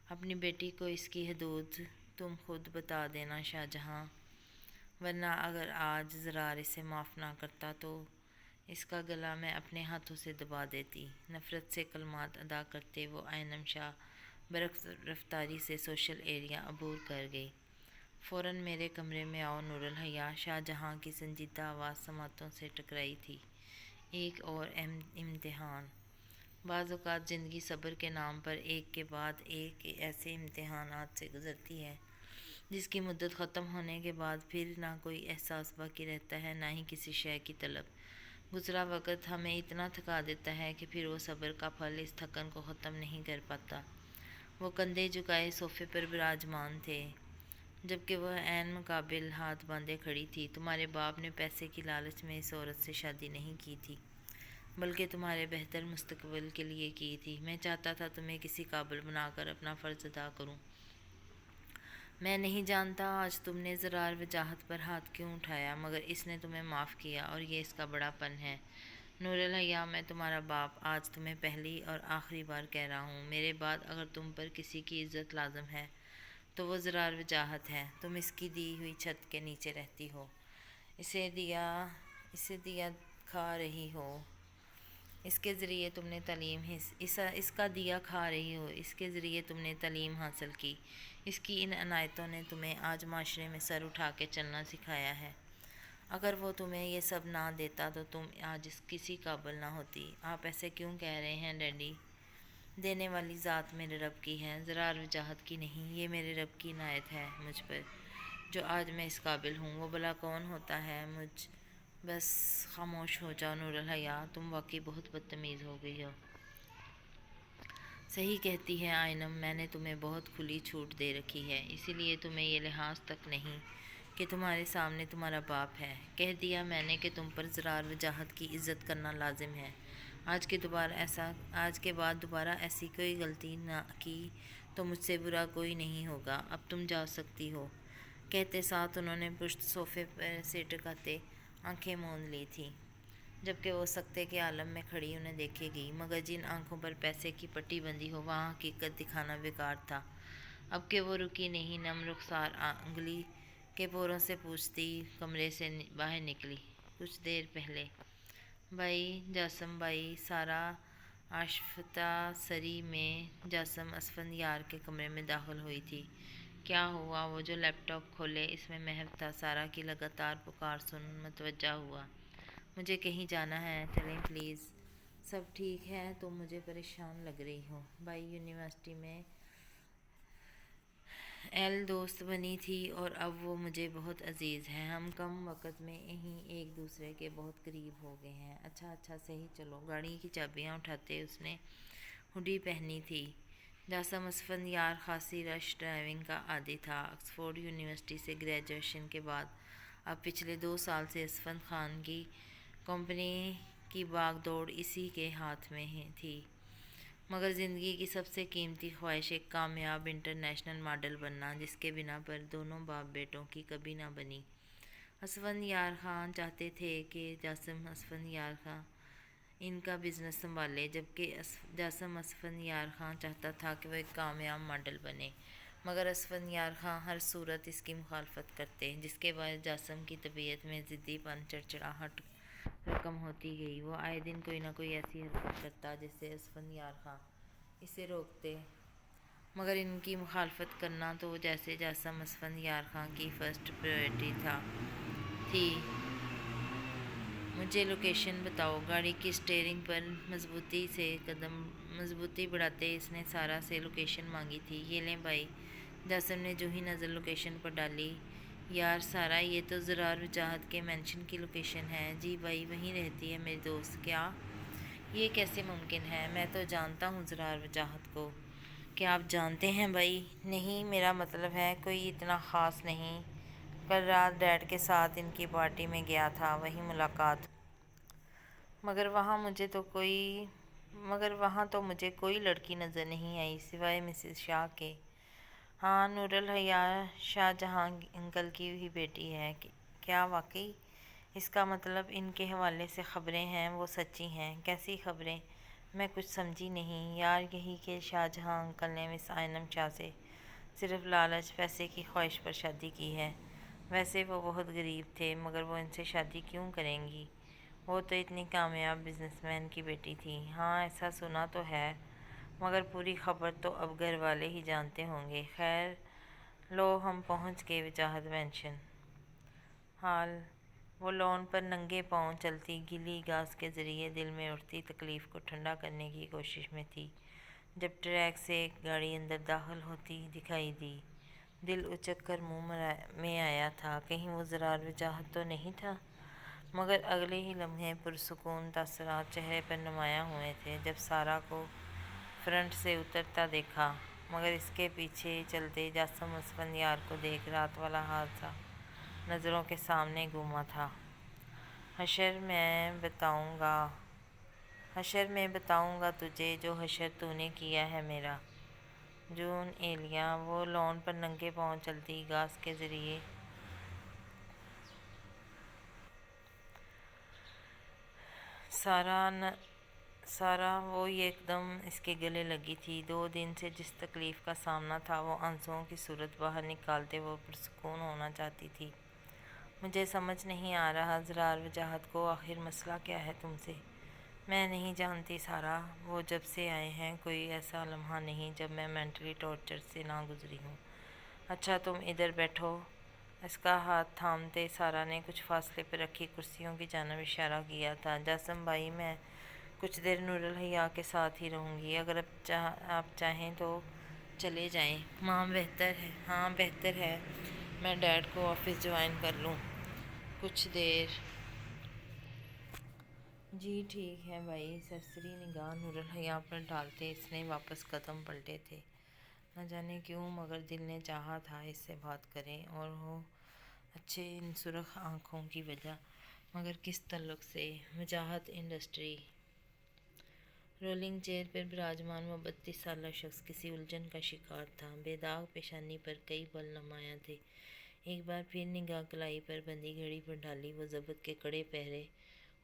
اپنی بیٹی کو اس کی حدود تم خود بتا دینا شاہجہاں، ورنہ اگر آج زرار اسے معاف نہ کرتا تو اس کا گلا میں اپنے ہاتھوں سے دبا دیتی۔ نفرت سے کلمات ادا کرتے وہ آئنم شاہ برق رفتاری سے سوشل ایریا عبور کر گئی۔ فوراً میرے کمرے میں آؤ نور الحیا، شاہجہاں کی سنجیدہ آواز سماعتوں سے ٹکرائی تھی۔ ایک اور امتحان۔ بعض اوقات زندگی صبر کے نام پر ایک کے بعد ایک ایسے امتحانات سے گزرتی ہے جس کی مدت ختم ہونے کے بعد پھر نہ کوئی احساس باقی رہتا ہے، نہ ہی کسی شے کی طلب۔ گزرا وقت ہمیں اتنا تھکا دیتا ہے کہ پھر وہ صبر کا پھل اس تھکن کو ختم نہیں کر پاتا۔ وہ کندھے جھکائے صوفے پر براجمان تھے، جبکہ وہ عین مقابل ہاتھ باندھے کھڑی تھی۔ تمہارے باپ نے پیسے کی لالچ میں اس عورت سے شادی نہیں کی تھی، بلکہ تمہارے بہتر مستقبل کے لیے کی تھی۔ میں چاہتا تھا تمہیں کسی قابل بنا کر اپنا فرض ادا کروں۔ میں نہیں جانتا آج تم نے زرار وجاہت پر ہاتھ کیوں اٹھایا، مگر اس نے تمہیں معاف کیا اور یہ اس کا بڑا پن ہے۔ نور الحیا، میں تمہارا باپ آج تمہیں پہلی اور آخری بار کہہ رہا ہوں، میرے بعد اگر تم پر کسی کی عزت لازم ہے تو وہ زرار وجاہت ہے۔ تم اس کی دی ہوئی چھت کے نیچے رہتی ہو، اسے دیا کھا رہی ہو، اس کے ذریعے تم نے اس کا دیا کھا رہی ہو، اس کے ذریعے تم نے تعلیم حاصل کی۔ اس کی ان عنایتوں نے تمہیں آج معاشرے میں سر اٹھا کے چلنا سکھایا ہے۔ اگر وہ تمہیں یہ سب نہ دیتا تو تم آج کسی قابل نہ ہوتی۔ آپ ایسے کیوں کہہ رہے ہیں ڈیڈی؟ دینے والی ذات میرے رب کی ہے، زرار وجاہت کی نہیں۔ یہ میرے رب کی عنایت ہے مجھ پر، جو آج میں اس قابل ہوں۔ وہ بھلا کون ہوتا ہے بس خاموش ہو جاؤ نور الحیا، تم واقعی بہت بدتمیز ہو گئی ہو۔ صحیح کہتی ہے آئنم، میں نے تمہیں بہت کھلی چھوٹ دے رکھی ہے، اسی لیے تمہیں یہ لحاظ تک نہیں کہ تمہارے سامنے تمہارا باپ ہے۔ کہہ دیا میں نے کہ تم پر زرار وجاہت کی عزت کرنا لازم ہے۔ آج کے بعد دوبارہ ایسی کوئی غلطی نہ کی تو مجھ سے برا کوئی نہیں ہوگا۔ اب تم جا سکتی ہو۔ کہتے ساتھ انہوں نے پشت صوفے سے ٹکاتے آنکھیں موند لی تھیں، جبکہ وہ سکتے کے عالم میں کھڑی انہیں دیکھے گی، مگر جن آنکھوں پر پیسے کی پٹی بندھی ہو وہاں حقیقت دکھانا بیکار تھا۔ اب کہ وہ رکی نہیں، نم رخسار انگلی کے پوروں سے پوچھتی کمرے سے باہر نکلی۔ کچھ دیر پہلے بھائی جاسم بھائی سارا آشفتہ سری میں جاسم اسفندیار کے کمرے میں داخل ہوئی تھی۔ کیا ہوا؟ وہ جو لیپ ٹاپ کھولے اس میں محو تھا، سارا کی لگاتار پکار سن متوجہ ہوا۔ مجھے کہیں جانا ہے، چلیں پلیز۔ سب ٹھیک ہے؟ تم مجھے پریشان لگ رہی ہو۔ بھائی یونیورسٹی میں ایل دوست بنی تھی اور اب وہ مجھے بہت عزیز ہے۔ ہم کم وقت میں ہی ایک دوسرے کے بہت قریب ہو گئے ہیں۔ اچھا صحیح، چلو۔ گاڑی کی چابیاں اٹھاتے اس نے ہوڈی پہنی تھی۔ جاسم اسفندیار خاصی رش ڈرائیونگ کا عادی تھا۔ آکسفورڈ یونیورسٹی سے گریجویشن کے بعد اب پچھلے 2 سال سے اسفند خان کی کمپنی کی باغ دوڑ اسی کے ہاتھ میں تھی، مگر زندگی کی سب سے قیمتی خواہش ایک کامیاب انٹرنیشنل ماڈل بننا، جس کے بنا پر دونوں باپ بیٹوں کی کبھی نہ بنی۔ اسفندیار خان چاہتے تھے کہ جاسم اسفندیار خان ان کا بزنس سنبھالے، جبکہ جاسم اسفندیار خان چاہتا تھا کہ وہ ایک کامیاب ماڈل بنے، مگر اسفندیار خان ہر صورت اس کی مخالفت کرتے، جس کے باعث جاسم کی طبیعت میں ضدی پن، چڑچڑاہٹ رقم ہوتی گئی۔ وہ آئے دن کوئی نہ کوئی ایسی حرکت کرتا جس سے اسفندیار خان اسے روکتے، مگر ان کی مخالفت کرنا تو جیسے جاسم اسفندیار خان کی فرسٹ پریورٹی تھی۔ مجھے لوکیشن بتاؤ۔ گاڑی کی اسٹیئرنگ پر مضبوطی بڑھاتے اس نے سارا سے لوکیشن مانگی تھی۔ یہ لیں بھائی، جاسم نے جو ہی نظر لوکیشن پر ڈالی، یار سارا یہ تو زرار وجاہت کے مینشن کی لوکیشن ہے۔ جی بھائی وہیں رہتی ہے میری دوست۔ کیا یہ کیسے ممکن ہے؟ میں تو جانتا ہوں زرار وجاہت کو۔ کیا آپ جانتے ہیں بھائی؟ نہیں، میرا مطلب ہے کوئی اتنا خاص نہیں۔ کل رات ڈیڈ کے ساتھ ان کی پارٹی میں گیا تھا، وہیں ملاقات۔ مگر وہاں تو مجھے کوئی لڑکی نظر نہیں آئی سوائے مسز شاہ کے۔ ہاں، نور الحیا شاہ جہاں انکل کی ہی بیٹی ہے۔ کیا واقعی؟ اس کا مطلب ان کے حوالے سے خبریں ہیں وہ سچی ہیں؟ کیسی خبریں؟ میں کچھ سمجھی نہیں۔ یار یہی کہ شاہ جہاں انکل نے مس آئنم شاہ سے صرف لالچ پیسے کی خواہش پر شادی کی ہے۔ ویسے وہ بہت غریب تھے، مگر وہ ان سے شادی کیوں کریں گی؟ وہ تو اتنی کامیاب بزنس مین کی بیٹی تھی۔ ہاں ایسا سنا تو ہے، مگر پوری خبر تو اب گھر والے ہی جانتے ہوں گے۔ خیر لو ہم پہنچ گئے وجاہت مینشن ہال۔ وہ لان پر ننگے پاؤں چلتی گیلی گھاس کے ذریعے دل میں اٹھتی تکلیف کو ٹھنڈا کرنے کی کوشش میں تھی، جب ٹریک سے ایک گاڑی اندر داخل ہوتی دکھائی دی۔ دل اچک کر منہ میں آیا تھا، کہیں وہ زرار وجاہت تو نہیں تھا؟ مگر اگلے ہی لمحے پرسکون تاثرات چہرے پر نمایاں ہوئے تھے جب سارا کو فرنٹ سے اترتا دیکھا، مگر اس کے پیچھے چلتے جاسم اسفندیار کو دیکھ رات والا حادثہ نظروں کے سامنے گھوما تھا۔ حشر میں بتاؤں گا تجھے جو حشر تو نے کیا ہے میرا جون ایلیا۔ وہ لان پر ننگے پاؤں چلتی گھاس کے ذریعے سارا وہ یکدم اس کے گلے لگی تھی۔ 2 دن سے جس تکلیف کا سامنا تھا وہ آنسوؤں کی صورت باہر نکالتے وہ پرسکون ہونا چاہتی تھی۔ مجھے سمجھ نہیں آ رہا زرار وجاہت کو، آخر مسئلہ کیا ہے تم سے؟ میں نہیں جانتی سارا، وہ جب سے آئے ہیں کوئی ایسا لمحہ نہیں جب میں مینٹلی ٹارچر سے نہ گزری ہوں۔ اچھا تم ادھر بیٹھو۔ اس کا ہاتھ تھامتے سارا نے کچھ فاصلے پر رکھی کرسیوں کی جانب اشارہ کیا تھا۔ جاسم بھائی میں کچھ دیر نور الحیا کے ساتھ ہی رہوں گی، اگر آپ چاہیں تو چلے جائیں۔ ہاں بہتر ہے، میں ڈیڈ کو آفس جوائن کر لوں کچھ دیر۔ جی ٹھیک ہے بھائی۔ سرسری نگاہ نور الحیا پر ڈالتے اس نے واپس قدم پلٹے تھے۔ نہ جانے کیوں مگر دل نے چاہا تھا اس سے بات کریں، اور وہ اچھے ان سرخ آنکھوں کی وجہ، مگر کس تعلق سے؟ وجاہت انڈسٹری رولنگ چیئر پر براجمان وہ 32 سالہ شخص کسی الجھن کا شکار تھا۔ بے داغ پیشانی پر کئی بل نمایاں تھے۔ ایک بار پھر نگاہ کلائی پر بندھی گھڑی پر ڈالی، وہ ضبط کے کڑے پہرے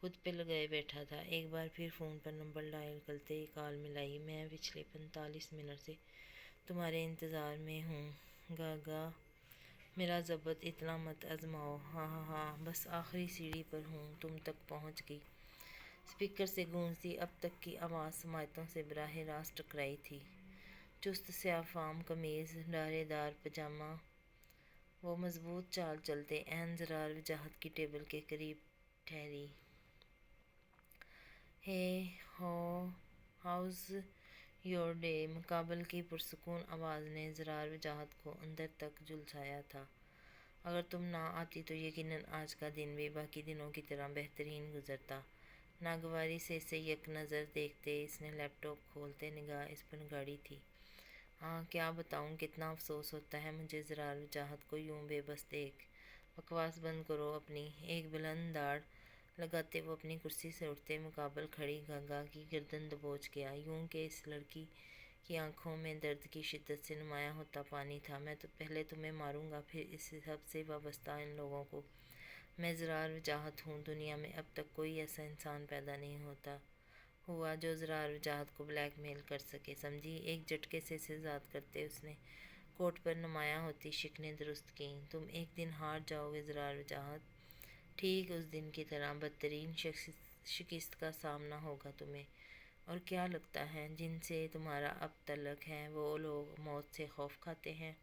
خود پہ لگائے بیٹھا تھا۔ ایک بار پھر فون پر نمبر ڈائل کرتے کال ملائی۔ میں پچھلے 45 منٹ سے تمہارے انتظار میں ہوں گاگا، میرا ضبط اتنا مت آزماؤ۔ ہاں بس آخری سیڑھی پر ہوں، تم تک پہنچ گئی۔ اسپیکر سے گونجتی اب تک کی آواز سماعتوں سے براہ راست ٹکرائی تھی۔ چست سیاہ فام قمیض، ڈھارے دار پاجامہ، وہ مضبوط چال چلتے عین زرار وجاہت کی ٹیبل کے قریب ٹھہری۔ ہے ہاؤز یور ڈے؟ مقابل کی پرسکون آواز نے زرار وجاہت کو اندر تک جھلسایا تھا۔ اگر تم نہ آتی تو یقیناً آج کا دن بھی باقی دنوں کی طرح بہترین گزرتا۔ ناگواری سے اسے یک نظر دیکھتے اس نے لیپ ٹاپ کھولتے نگاہ اس پر گاڑی تھی۔ ہاں کیا بتاؤں کتنا افسوس ہوتا ہے مجھے زرار وجاہت کو یوں بے بس دیکھ۔ بکواس بند کرو اپنی۔ ایک بلند داڑھ لگاتے وہ اپنی کرسی سے اٹھتے مقابل کھڑی گاگا کی گردن دبوچ گیا، یوں کہ اس لڑکی کی آنکھوں میں درد کی شدت سے نمایاں ہوتا پانی تھا۔ میں تو پہلے تمہیں ماروں گا، پھر اس سب سے وابستہ ان لوگوں کو۔ میں زرار وجاہت ہوں، دنیا میں اب تک کوئی ایسا انسان پیدا نہیں ہوا جو زرار وجاہت کو بلیک میل کر سکے، سمجھی؟ ایک جھٹکے سے اسے ذات کرتے اس نے کوٹ پر نمایاں ہوتی شکنیں درست کیں۔ تم ایک دن ہار جاؤ گے زرار وجاہت، ٹھیک اس دن کی طرح بدترین شکست کا سامنا ہوگا تمہیں۔ اور کیا لگتا ہے جن سے تمہارا اب تعلق ہے وہ لوگ موت سے خوف کھاتے ہیں؟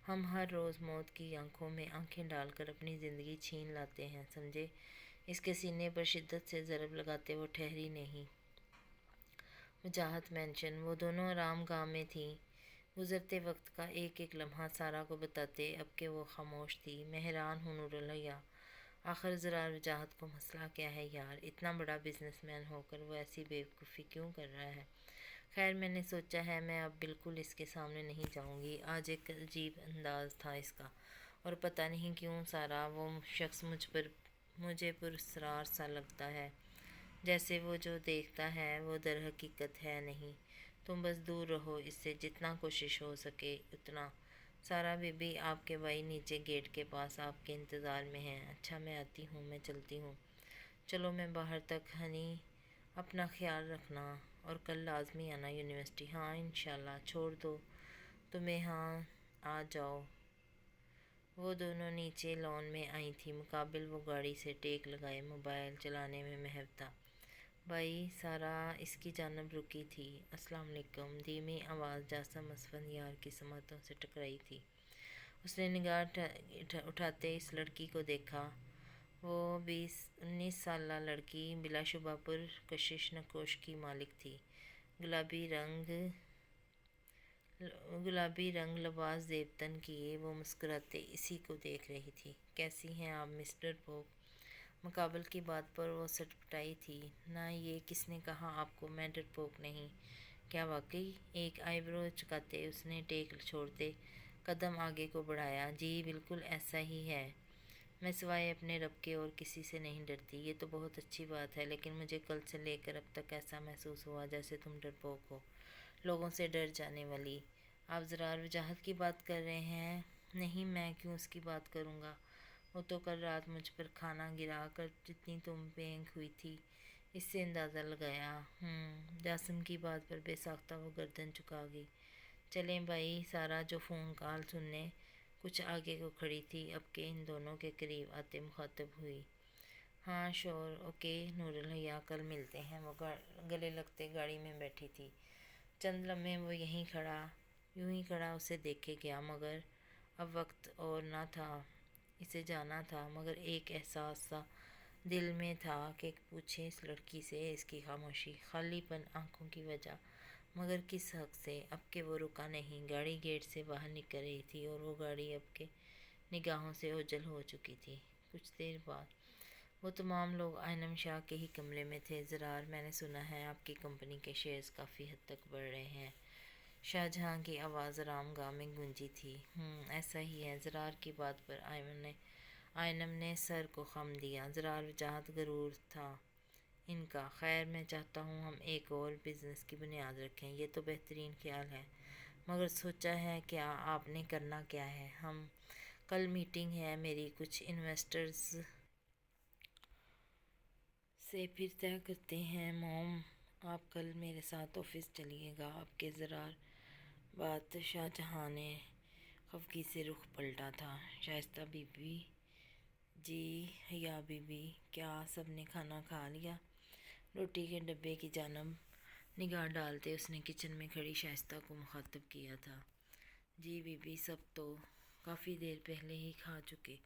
ہم ہر روز موت کی آنکھوں میں آنکھیں ڈال کر اپنی زندگی چھین لاتے ہیں، سمجھے؟ اس کے سینے پر شدت سے ضرب لگاتے وہ ٹھہری نہیں۔ وجاہت مینشن۔ وہ دونوں آرام گاہ میں تھیں، گزرتے وقت کا ایک ایک لمحہ سارا کو بتاتے اب کہ وہ خاموش تھی۔ میں حیران ہوں نورالحیا، آخر ذرا وجاہت کو مسئلہ کیا ہے یار؟ اتنا بڑا بزنس مین ہو کر وہ ایسی بیوقوفی کیوں کر رہا ہے؟ خیر میں نے سوچا ہے میں اب بالکل اس کے سامنے نہیں جاؤں گی۔ آج ایک عجیب انداز تھا اس کا، اور پتہ نہیں کیوں سارا وہ شخص مجھے پراسرار سا لگتا ہے، جیسے وہ جو دیکھتا ہے وہ در حقیقت ہے نہیں۔ تم بس دور رہو اس سے، جتنا کوشش ہو سکے اتنا۔ سارا بی بی، آپ کے بھائی نیچے گیٹ کے پاس آپ کے انتظار میں ہیں۔ اچھا میں آتی ہوں، میں چلتی ہوں۔ چلو میں باہر تک۔ ہنی اپنا خیال رکھنا، اور کل لازمی آنا یونیورسٹی۔ ہاں انشاءاللہ۔ چھوڑ دو تمہیں، ہاں آ جاؤ۔ وہ دونوں نیچے لان میں آئی تھیں، مقابل وہ گاڑی سے ٹیک لگائے موبائل چلانے میں محو تھا۔ بھائی، سارا اس کی جانب رکی تھی۔ السلام علیکم، دھیمی آواز جاسم اسفندیار کی سماعتوں سے ٹکرائی تھی۔ اس نے نگاہ اٹھاتے اس لڑکی کو دیکھا۔ وہ 19 سالہ لڑکی بلا شبہ پرکشش نقوش کی مالک تھی۔ گلابی رنگ لباس زیبتن کیے وہ مسکراتے اسی کو دیکھ رہی تھی۔ کیسی ہیں آپ مسٹر پوپ؟ مقابل کی بات پر وہ سٹپٹائی تھی۔ نہ یہ کس نے کہا آپ کو میں ڈرپوک نہیں؟ کیا واقعی؟ ایک آئی برو چکاتے اس نے ٹیک چھوڑتے قدم آگے کو بڑھایا۔ جی بالکل ایسا ہی ہے، میں سوائے اپنے رب کے اور کسی سے نہیں ڈرتی۔ یہ تو بہت اچھی بات ہے، لیکن مجھے کل سے لے کر اب تک ایسا محسوس ہوا جیسے تم ڈرپوک ہو، لوگوں سے ڈر جانے والی۔ آپ ضرار وجاہت کی بات کر رہے ہیں؟ نہیں، میں کیوں اس کی بات کروں گا؟ وہ تو کل رات مجھ پر کھانا گرا کر جتنی تم بینک ہوئی تھی اس سے اندازہ لگایا۔ جاسم کی بات پر بے ساختہ وہ گردن جھکا گئی۔ چلیں بھائی۔ سارا جو فون کال سننے کچھ آگے کو کھڑی تھی اب کہ ان دونوں کے قریب آتے مخاطب ہوئی۔ ہاں شور، اوکے نورالحیا، کل ملتے ہیں۔ وہ گلے لگتے گاڑی میں بیٹھی تھی۔ چند لمحے وہ یوں ہی کھڑا اسے دیکھے گیا، مگر اب وقت اور نہ تھا، اسے جانا تھا۔ مگر ایک احساس سا دل میں تھا کہ پوچھے اس لڑکی سے اس کی خاموشی، خالی پن، آنکھوں کی وجہ، مگر کس حق سے؟ اب کہ وہ رکا نہیں، گاڑی گیٹ سے باہر نکل رہی تھی اور وہ گاڑی اب کے نگاہوں سے اوجھل ہو چکی تھی۔ کچھ دیر بعد وہ تمام لوگ آئنم شاہ کے ہی کمرے میں تھے۔ ضرار، میں نے سنا ہے آپ کی کمپنی کے شیئرز کافی حد تک بڑھ رہے ہیں۔ شاہجہاں کی آواز آرام گاہ میں گونجی تھی۔ ایسا ہی ہے۔ ضرار کی بات پر آئنم نے سر کو خم دیا۔ ضرار وجاہت غرور تھا ان کا۔ خیر میں چاہتا ہوں ہم ایک اور بزنس کی بنیاد رکھیں۔ یہ تو بہترین خیال ہے، مگر سوچا ہے کیا آپ نے کرنا کیا ہے؟ کل میٹنگ ہے میری کچھ انویسٹرز سے، پھر طے کرتے ہیں۔ موم، آپ کل میرے ساتھ آفس چلیے گا آپ کے؟ ضرار بات شاہجہاں نے خفگی سے رخ پلٹا تھا۔ شائستہ بی بی؟ جی حیا بی بی؟ کیا سب نے کھانا کھا لیا؟ روٹی کے ڈبے کی جانب نگاہ ڈالتے اس نے کچن میں کھڑی شائستہ کو مخاطب کیا تھا۔ جی بی بی، سب تو کافی دیر پہلے ہی کھا چکے۔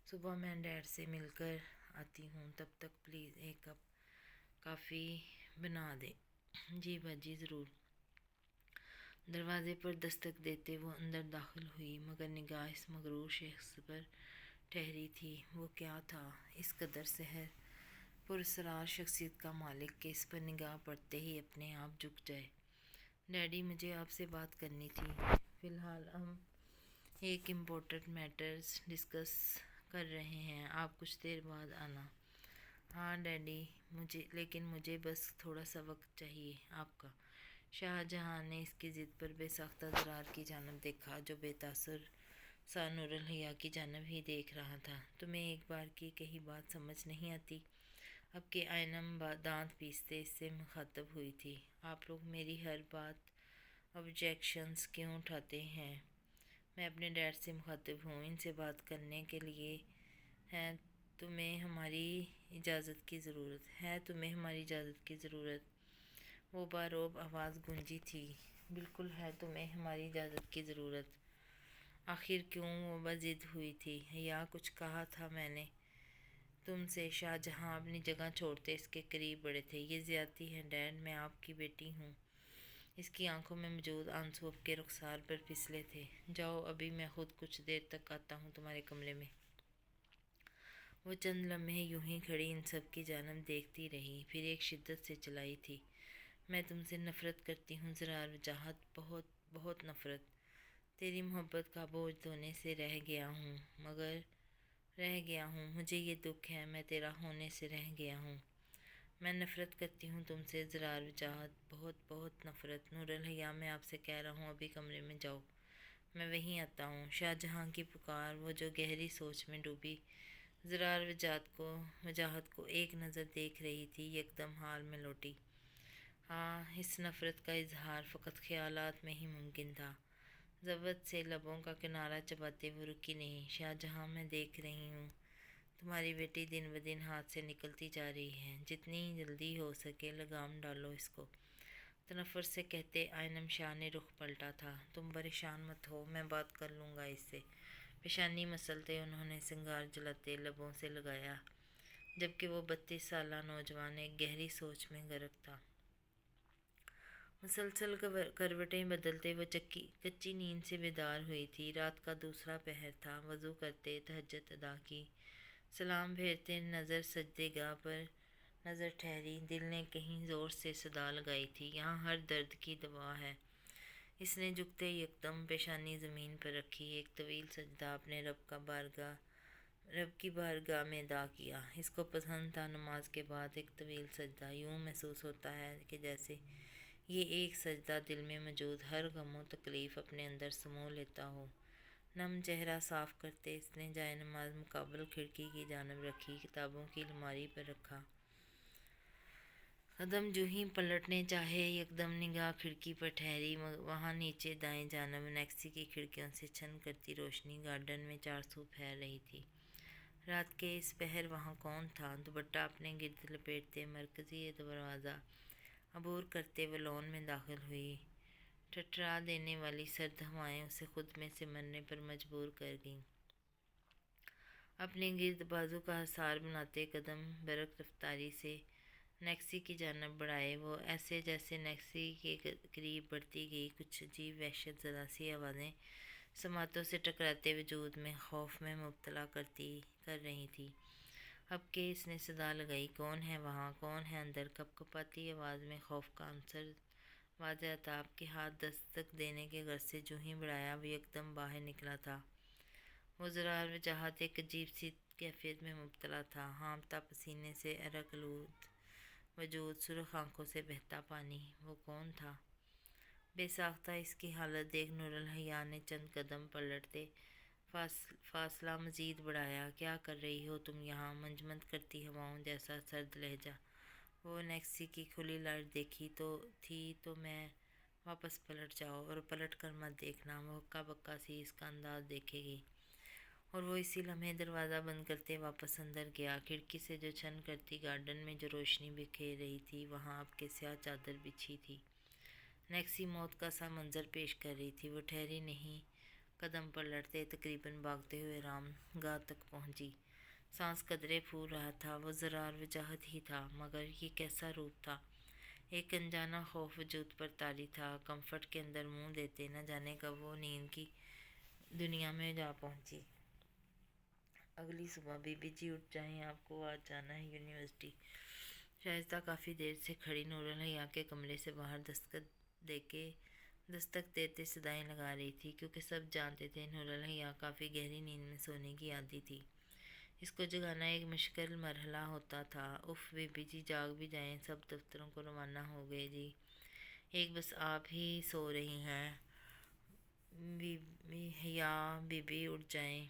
صبح میں ڈیڈ سے مل کر آتی ہوں، تب تک پلیز ایک کپ کافی بنا دیں۔ جی باجی ضرور۔ دروازے پر دستک دیتے وہ اندر داخل ہوئی، مگر نگاہ اس مغرور شخص پر ٹھہری تھی۔ وہ کیا تھا اس قدر پراسرار شخصیت کا مالک کہ اس پر نگاہ پڑتے ہی اپنے آپ جھک جائے؟ ڈیڈی، مجھے آپ سے بات کرنی تھی۔ فی الحال ہم ایک امپورٹنٹ میٹرز ڈسکس کر رہے ہیں، آپ کچھ دیر بعد آنا۔ ہاں ڈیڈی، لیکن مجھے بس تھوڑا سا وقت چاہیے آپ کا۔ شاہجہاں نے اس کی ضد پر بے ساختہ ضرار کی جانب دیکھا، جو بے تاثر سا نورالحیا کی جانب ہی دیکھ رہا تھا۔ تمہیں ایک بار کی کہی بات سمجھ نہیں آتی؟ اب کہ آئنم دانت پیستے اس سے مخاطب ہوئی تھی۔ آپ لوگ میری ہر بات آبجیکشنز کیوں اٹھاتے ہیں؟ میں اپنے ڈیڈ سے مخاطب ہوں، ان سے بات کرنے کے لیے ہے تمہیں ہماری اجازت کی ضرورت؟ وہ باروب آواز گونجی تھی۔ بالکل ہے تمہیں ہماری اجازت کی ضرورت۔ آخر کیوں وہ بضد ہوئی تھی؟ حیا، کچھ کہا تھا میں نے تم سے؟ شاہجہاں اپنی جگہ چھوڑتے اس کے قریب بڑھے تھے۔ یہ زیادتی ہے ڈیڈ، میں آپ کی بیٹی ہوں، اس کی آنکھوں میں موجود آنسو اب کے رخسار پر پھسلے تھے۔ جاؤ، ابھی میں خود کچھ دیر تک آتا ہوں تمہارے کمرے میں۔ وہ چند لمحے یوں ہی کھڑی ان سب کی جانب دیکھتی رہی، پھر ایک شدت سے چلائی تھی۔ میں تم سے نفرت کرتی ہوں زرار وجاہت، بہت بہت نفرت۔ تیری محبت کا بوجھ دھونے سے رہ گیا ہوں، مجھے یہ دکھ ہے، میں تیرا ہونے سے رہ گیا ہوں۔ میں نفرت کرتی ہوں تم سے زرار وجاہت، بہت بہت نفرت۔ نور الحیا، میں آپ سے کہہ رہا ہوں ابھی کمرے میں جاؤ، میں وہیں آتا ہوں۔ شاہ جہاں کی پکار، وہ جو گہری سوچ میں ڈوبی زرار وجاہت کو ایک نظر دیکھ رہی تھی، یکدم حال میں لوٹی۔ ہاں، اس نفرت کا اظہار فقط خیالات میں ہی ممکن تھا۔ ضبط سے لبوں کا کنارہ چباتے وہ رکی نہیں۔ شاہ جہاں، میں دیکھ رہی ہوں تمہاری بیٹی دن بدن ہاتھ سے نکلتی جا رہی ہے، جتنی جلدی ہو سکے لگام ڈالو اس کو، تنفر سے کہتے آئنم شاہ نے رخ پلٹا تھا۔ تم پریشان مت ہو، میں بات کر لوں گا اس سے۔ پیشانی مسلتے انہوں نے سنگار جلاتے لبوں سے لگایا، جبکہ وہ 32 سالہ نوجوان ایک گہری سوچ میں غرق تھا۔ مسلسل کروٹیں بدلتے وہ کچی نیند سے بیدار ہوئی تھی۔ رات کا دوسرا پہر تھا۔ وضو کرتے تہجد ادا کی، سلام پھیرتے نظر سجدے گاہ پر نظر ٹھہری۔ دل نے کہیں زور سے صدا لگائی تھی، یہاں ہر درد کی دوا ہے۔ اس نے جھکتے یکدم پیشانی زمین پر رکھی، ایک طویل سجدہ اپنے رب کی بارگاہ میں ادا کیا۔ اس کو پسند تھا نماز کے بعد ایک طویل سجدہ۔ یوں محسوس ہوتا ہے کہ جیسے یہ ایک سجدہ دل میں موجود ہر غم و تکلیف اپنے اندر سمو لیتا ہو۔ نم چہرہ صاف کرتے اس نے جائے نماز مقابل کھڑکی کی جانب رکھی، کتابوں کی الماری پر رکھا۔ قدم جو ہی پلٹنے چاہے، یکدم نگاہ کھڑکی پر ٹھہری۔ وہاں نیچے دائیں جانب نیکسی کی کھڑکیوں سے چھن کرتی روشنی گارڈن میں چارسو پھیل رہی تھی۔ رات کے اس پہر وہاں کون تھا؟ دوپٹہ اپنے گرد لپیٹتے مرکزی دروازہ عبور کرتے وہ لان میں داخل ہوئی۔ ٹھٹھرا دینے والی سرد ہوائیں اسے خود میں سمرنے پر مجبور کر گئیں۔ اپنے گرد بازو کا حصار بناتے قدم برق رفتاری سے نیکسی کی جانب بڑھائے وہ، ایسے جیسے نیکسی کے قریب بڑھتی گئی کچھ عجیب وحشت زدہ سی آوازیں سماعتوں سے ٹکراتے وجود میں خوف میں مبتلا کر رہی تھی۔ اب کہ اس نے صدا لگائی، کون ہے وہاں، کون ہے اندر؟ کپکپاتی آواز میں خوف کا عنصر واضح تھا۔ آپ کے ہاتھ دستک دینے کے غرض سے جو ہی بڑھایا، وہ یکدم باہر نکلا تھا۔ وہ زرار وجاہت ایک عجیب سی کیفیت میں مبتلا تھا، ہانپتا پسینے سے عرق آلود وجود، سرخ آنکھوں سے بہتا پانی۔ وہ کون تھا؟ بے ساختہ اس کی حالت دیکھ نور الحیا نے چند قدم پلٹتے فاصلہ مزید بڑھایا۔ کیا کر رہی ہو تم یہاں؟ منجمد کرتی ہواؤں جیسا سرد لہجہ۔ وہ نیکسی کی کھلی لائٹ دیکھی تو میں واپس پلٹ جاؤ، اور پلٹ کر مت دیکھنا، وہ ہکا بکا سی اس کا انداز دیکھے گی۔ اور وہ اسی لمحے دروازہ بند کرتے واپس اندر گیا۔ کھڑکی سے جو چھن کرتی گارڈن میں جو روشنی بکھیر رہی تھی، وہاں اب کے سیاہ چادر بچھی تھی۔ نیکسی موت کا سا منظر پیش کر رہی تھی۔ وہ ٹھہری نہیں، قدم پلٹتے تقریباً بھاگتے ہوئے آرام گاہ تک پہنچی۔ سانس قدرے پھول رہا تھا، وہ زرار وجاہت ہی تھا، مگر یہ کیسا روپ تھا؟ ایک انجانا خوف وجود پر طاری تھا۔ کمفرٹ کے اندر منہ دیتے نہ جانے کب وہ نیند کی دنیا میں جا پہنچی۔ اگلی صبح بی بی جی اٹھ جائیں، آپ کو آج جانا ہے یونیورسٹی۔ شائستہ کافی دیر سے کھڑی نور الحیا کے کمرے سے باہر دستک دیتے صدائیں لگا رہی تھی، کیونکہ سب جانتے تھے نور الحیا کافی گہری نیند میں سونے کی عادی تھی۔ اس کو جگانا ایک مشکل مرحلہ ہوتا تھا۔ اف، بی بی جی جاگ بھی جائیں، سب دفتروں کو روانہ ہو گئے جی، ایک بس آپ ہی سو رہی ہیں۔ حیا بی بی اٹھ جائیں،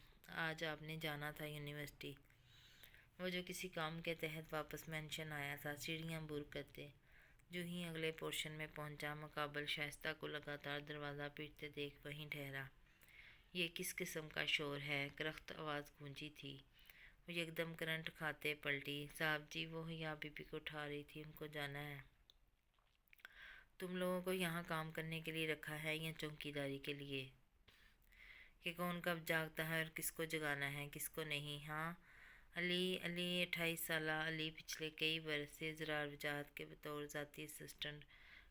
آج آپ نے جانا تھا یونیورسٹی۔ وہ جو کسی کام کے تحت واپس مینشن آیا تھا، سیڑھیاں عبور کرتے جو ہی اگلے پورشن میں پہنچا، مقابل شائستہ کو لگاتار دروازہ پیٹتے دیکھ وہیں ٹھہرا۔ یہ کس قسم کا شور ہے؟ کرخت آواز گونجی تھی۔ وہ یکدم کرنٹ کھاتے پلٹی۔ صاحب جی، وہ حیا بی بی کو اٹھا رہی تھی، ان کو جانا ہے۔ تم لوگوں کو یہاں کام کرنے کے لیے رکھا ہے یا چوکیداری کے لیے؟ کہ کون کب جاگتا ہے اور کس کو جگانا ہے، کس کو نہیں؟ ہاں، علی 28 سالہ علی پچھلے کئی برس سے زرار وجاہت کے بطور ذاتی اسسٹنٹ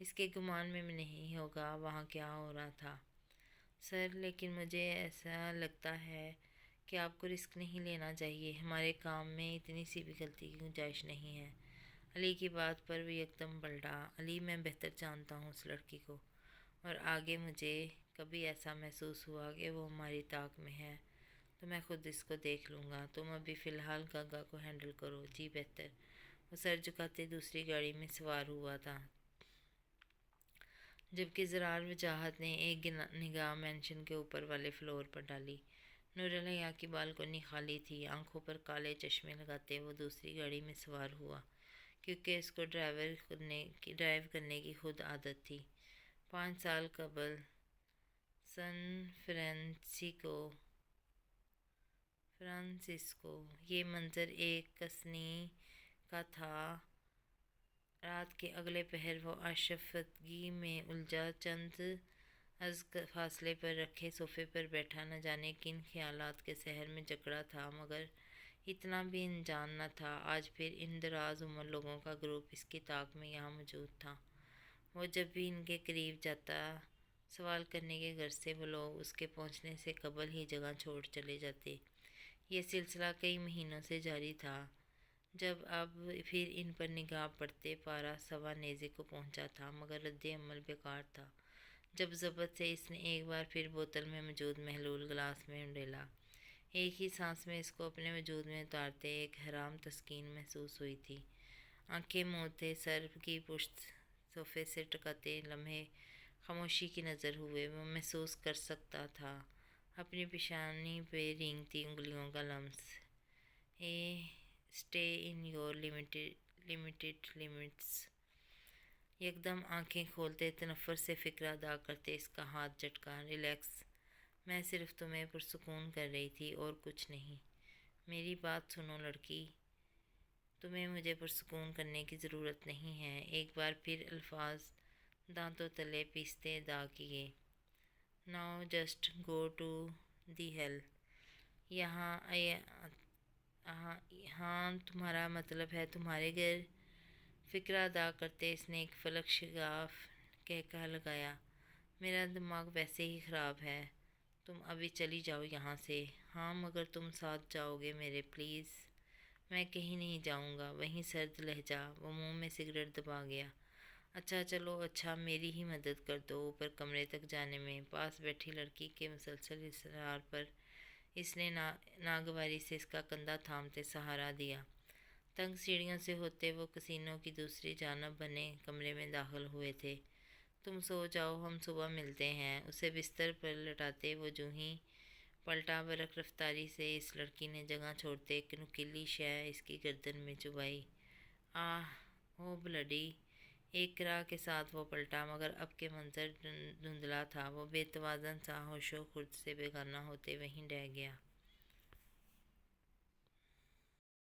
اس کے گمان میں نہیں ہوگا وہاں کیا ہو رہا تھا سر، لیکن مجھے ایسا لگتا ہے کہ آپ کو رسک نہیں لینا چاہیے، ہمارے کام میں اتنی سی بھی غلطی کی گنجائش نہیں ہے۔ علی کی بات پر بھی یکدم پلٹا۔ علی، میں بہتر جانتا ہوں اس لڑکی کو، اور آگے مجھے کبھی ایسا محسوس ہوا کہ وہ ہماری طاق میں ہے تو میں خود اس کو دیکھ لوں گا، تم ابھی فی الحال گنگا کو ہینڈل کرو۔ جی بہتر۔ وہ سر جھکاتے دوسری گاڑی میں سوار ہوا تھا، جبکہ زرار وجاہت نے ایک نگاہ مینشن کے اوپر والے فلور پر ڈالی۔ نورالحیا کی بالکنی خالی تھی۔ آنکھوں پر کالے چشمے لگاتے وہ دوسری گاڑی میں سوار ہوا، کیونکہ اس کو ڈرائیو کرنے کی خود عادت تھی۔ 5 سال قبل سان فرانسسکو یہ منظر ایک کسنی کا تھا۔ رات کے اگلے پہر وہ آشفتگی میں الجھا چند از فاصلے پر رکھے صوفے پر بیٹھا نہ جانے کن خیالات کے سحر میں جکڑا تھا، مگر اتنا بھی انجان نہ تھا۔ آج پھر ان دراز عمر لوگوں کا گروپ اس کی طاق میں یہاں موجود تھا۔ وہ جب بھی ان کے قریب جاتا، سوال کرنے کے غرض سے وہ لوگ اس کے پہنچنے سے قبل ہی جگہ چھوڑ چلے جاتے۔ یہ سلسلہ کئی مہینوں سے جاری تھا۔ جب اب پھر ان پر نگاہ پڑتے پارہ سوا نیزے کو پہنچا تھا، مگر رد عمل بیکار تھا۔ جب ضبط سے اس نے ایک بار پھر بوتل میں موجود محلول گلاس میں ڈیلا، ایک ہی سانس میں اس کو اپنے وجود میں اتارتے ایک حرام تسکین محسوس ہوئی تھی۔ آنکھیں موندے سر کی پشت صوفے سے ٹکراتے لمحے خاموشی کی نظر ہوئے، وہ محسوس کر سکتا تھا اپنی پیشانی پہ رینگتی انگلیوں کا لمس۔ Stay in your limited limits. یکدم آنکھیں کھولتے تنفر سے فکر ادا کرتے اس کا ہاتھ جھٹکا۔ ریلیکس، میں صرف تمہیں پرسکون کر رہی تھی اور کچھ نہیں۔ میری بات سنو لڑکی، تمہیں مجھے پرسکون کرنے کی ضرورت نہیں ہے۔ ایک بار پھر الفاظ دانتوں تلے پیستے ادا کیے۔ Now just go to the hell. ہاں تمہارا مطلب ہے تمہارے گھر؟ فکر ادا کرتے اس نے ایک فلک شگاف قہقہہ لگایا۔ میرا دماغ ویسے ہی خراب ہے، تم ابھی چلی جاؤ یہاں سے۔ ہاں مگر تم ساتھ جاؤ گے میرے، پلیز؟ میں کہیں نہیں جاؤں گا۔ وہیں سرد لہجہ، وہ منہ میں سگریٹ دبا گیا۔ اچھا چلو، اچھا میری ہی مدد کر دو۔ اوپر کمرے تک جانے میں پاس بیٹھی لڑکی کے مسلسل اصرار پر اس نے ناگواری سے اس کا کندھا تھامتے سہارا دیا۔ تنگ سیڑھیوں سے ہوتے وہ کسینوں کی دوسری جانب بنے کمرے میں داخل ہوئے تھے۔ تم سو جاؤ، ہم صبح ملتے ہیں۔ اسے بستر پر لٹاتے وہ جوں ہی پلٹا، برق رفتاری سے اس لڑکی نے جگہ چھوڑتے ایک نوکیلی شے اس کی گردن میں چبھائی۔ او بلڈی! ایک کرا کے ساتھ وہ پلٹا، مگر اب کہ منظر دھندلا تھا، وہ بے توازن سا ہوش و خرد سے بیگانہ ہوتے وہیں رہ گیا۔